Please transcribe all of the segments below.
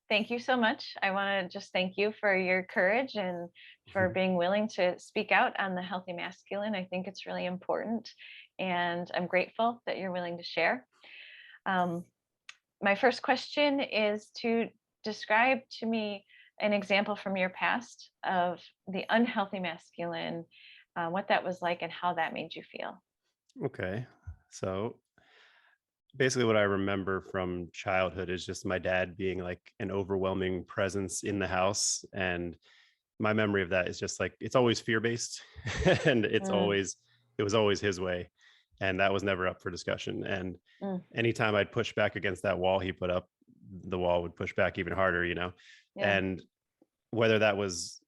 Thank you so much. I want to just thank you for your courage and for being willing to speak out on the healthy masculine. I think it's really important. And I'm grateful that you're willing to share. Um, my first question is to describe to me an example from your past of the unhealthy masculine, what that was like, and how that made you feel. Okay. So basically, what I remember from childhood is just my dad being like an overwhelming presence in the house. And my memory of that is just like it's always fear based and Mm, it was always his way. And that was never up for discussion. And mm, anytime I'd push back against that wall he put up, the wall would push back even harder. yeah. And whether that was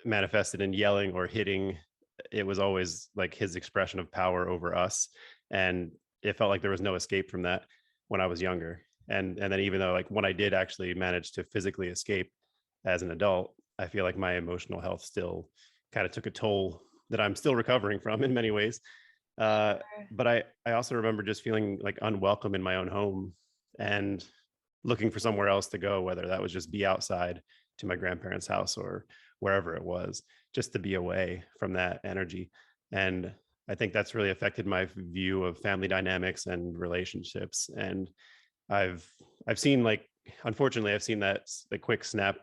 manifested in yelling or hitting, it was always like his expression of power over us. And it felt like there was no escape from that when I was younger. And then even though like when I did actually manage to physically escape as an adult, I feel like my emotional health still kind of took a toll that I'm still recovering from in many ways. Uh, Sure. but I also remember just feeling like unwelcome in my own home and looking for somewhere else to go, whether that was just be outside to my grandparents' house or wherever it was, just to be away from that energy. And I think that's really affected my view of family dynamics and relationships. And I've I've seen like unfortunately I've seen that the quick snap,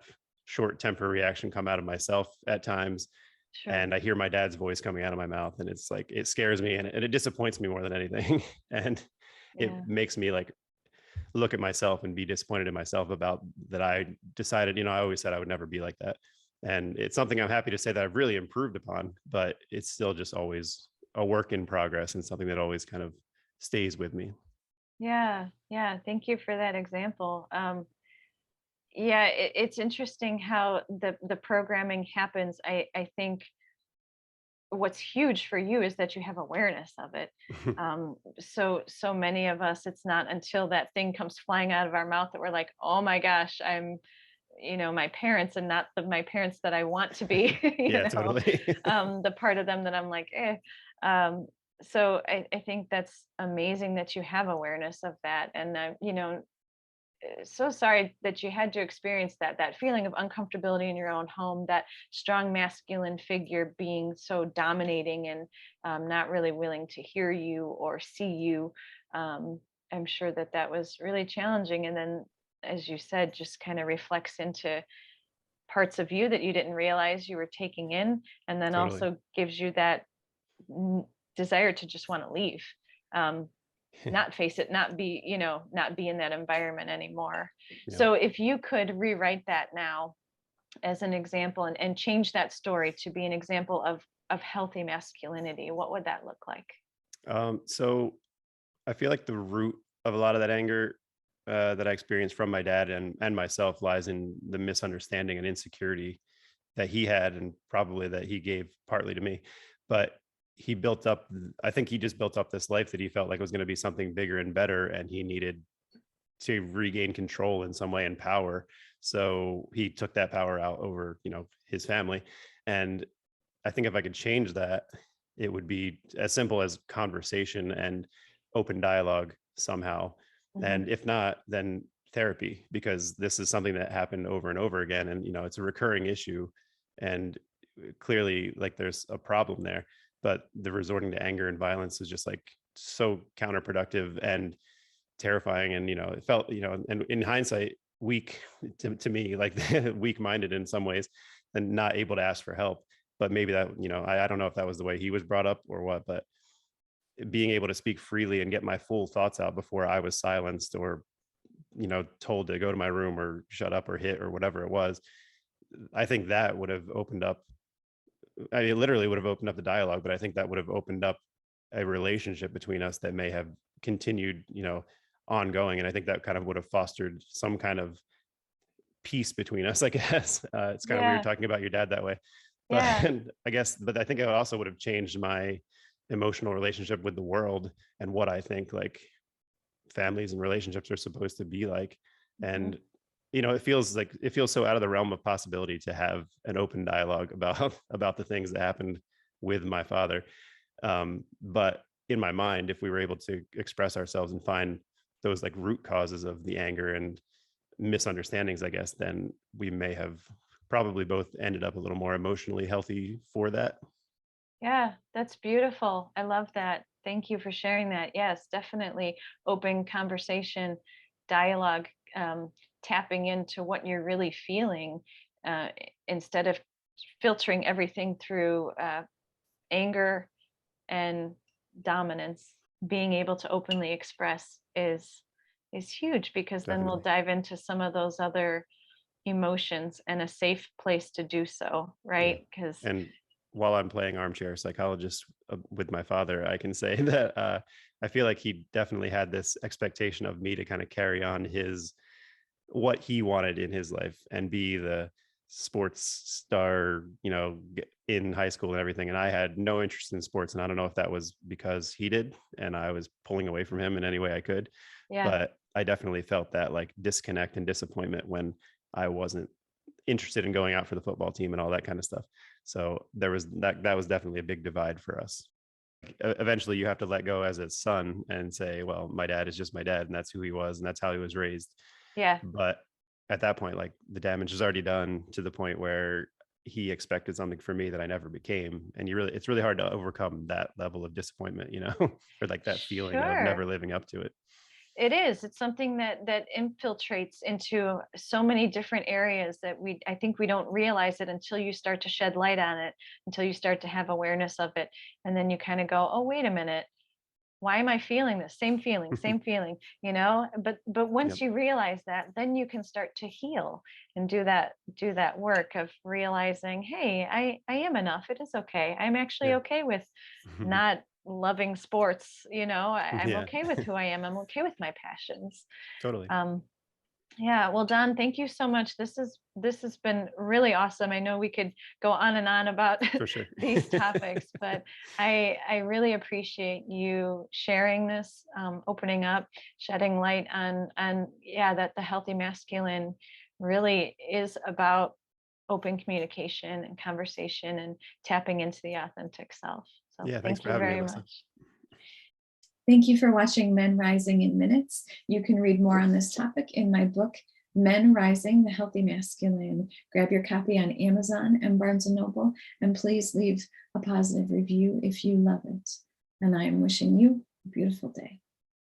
short temper reaction come out of myself at times. Sure. And I hear my dad's voice coming out of my mouth, and it's like it scares me and it disappoints me more than anything. And it Yeah. makes me like look at myself and be disappointed in myself about that. I decided, I always said I would never be like that. And it's something I'm happy to say that I've really improved upon, but it's still just always a work in progress and something that always kind of stays with me. Yeah. Yeah. Thank you for that example. Yeah, it's interesting how the programming happens. I think what's huge for you is that you have awareness of it. So many of us, it's not until that thing comes flying out of our mouth that we're like, oh my gosh, I'm, my parents and not my parents that I want to be. Yeah, totally. The part of them that I'm like, eh. Um, so I think that's amazing that you have awareness of that, and so sorry that you had to experience that feeling of uncomfortability in your own home, that strong masculine figure being so dominating and not really willing to hear you or see you. um, I'm sure that that was really challenging, and then, as you said, just kind of reflects into parts of you that you didn't realize you were taking in, and then Totally. also gives you that n- desire to just want to leave. um, not face it, not be, not be in that environment anymore. Yeah. So if you could rewrite that now as an example, and change that story to be an example of healthy masculinity, what would that look like? So I feel like the root of a lot of that anger that I experienced from my dad and myself lies in the misunderstanding and insecurity that he had, and probably that he gave partly to me. But he built up, I think he just built up this life that he felt like was going to be something bigger and better, and he needed to regain control in some way and power. So he took that power out over, his family. And I think if I could change that, it would be as simple as conversation and open dialogue somehow. Hmm. And if not, then therapy, because this is something that happened over and over again. And, it's a recurring issue. And clearly, like, there's a problem there. But the resorting to anger and violence is just like so counterproductive and terrifying. And, it felt, and in hindsight, weak to me, like weak minded in some ways, and not able to ask for help. But maybe that, I don't know if that was the way he was brought up or what, but being able to speak freely and get my full thoughts out before I was silenced or, told to go to my room or shut up or hit or whatever it was, I think that would have opened up, I mean, it literally would have opened up the dialogue, but I think that would have opened up a relationship between us that may have continued, ongoing. And I think that kind of would have fostered some kind of peace between us, I guess. It's kind of weird Yeah. talking about your dad that way, but Yeah. I guess, but I think it also would have changed my emotional relationship with the world and what I think like families and relationships are supposed to be like. Hmm. And it feels so out of the realm of possibility to have an open dialogue about about the things that happened with my father. But in my mind, if we were able to express ourselves and find those like root causes of the anger and misunderstandings, I guess, then we may have probably both ended up a little more emotionally healthy for that. Yeah, that's beautiful. I love that. Thank you for sharing that. Yes, definitely open conversation, dialogue, tapping into what you're really feeling, instead of filtering everything through anger and dominance. Being able to openly express is huge, because then we'll Definitely. dive into some of those other emotions, and a safe place to do so, Yeah. right? Because And while I'm playing armchair psychologist with my father, I can say that I feel like he definitely had this expectation of me to kind of carry on his what he wanted in his life and be the sports star, in high school and everything. And I had no interest in sports. And I don't know if that was because he did and I was pulling away from him in any way I could. yeah, But I definitely felt that like disconnect and disappointment when I wasn't interested in going out for the football team and all that kind of stuff. So there was that was definitely a big divide for us. Eventually you have to let go as a son and say, well, my dad is just my dad and that's who he was and that's how he was raised. yeah. But at that point, like the damage is already done to the point where he expected something from me that I never became. And it's really hard to overcome that level of disappointment, or like that feeling of never Sure. living up to it. It is. It's something that infiltrates into so many different areas that I think we don't realize it until you start to shed light on it, until you start to have awareness of it. And then you kind of go, oh, wait a minute. Why am I feeling this? Same feeling, But Yep. once you realize that, then you can start to heal and do that work of realizing, hey, I am enough. It is okay. I'm actually Yeah. okay with not loving sports, I'm Yeah. okay with who I am. I'm okay with my passions. Totally. Um, yeah, well, Don, thank you so much. This has been really awesome. I know we could go on and on about For sure. these topics, but I really appreciate you sharing this, opening up, shedding light on yeah, that the healthy masculine really is about open communication and conversation and tapping into the authentic self. So Yeah. Thanks thank for you having me, very Alyssa. much. Thank you for watching Men Rising in Minutes. You can read more on this topic in my book, Men Rising, The Healthy Masculine. Grab your copy on Amazon and Barnes & Noble, and please leave a positive review if you love it. And I am wishing you a beautiful day.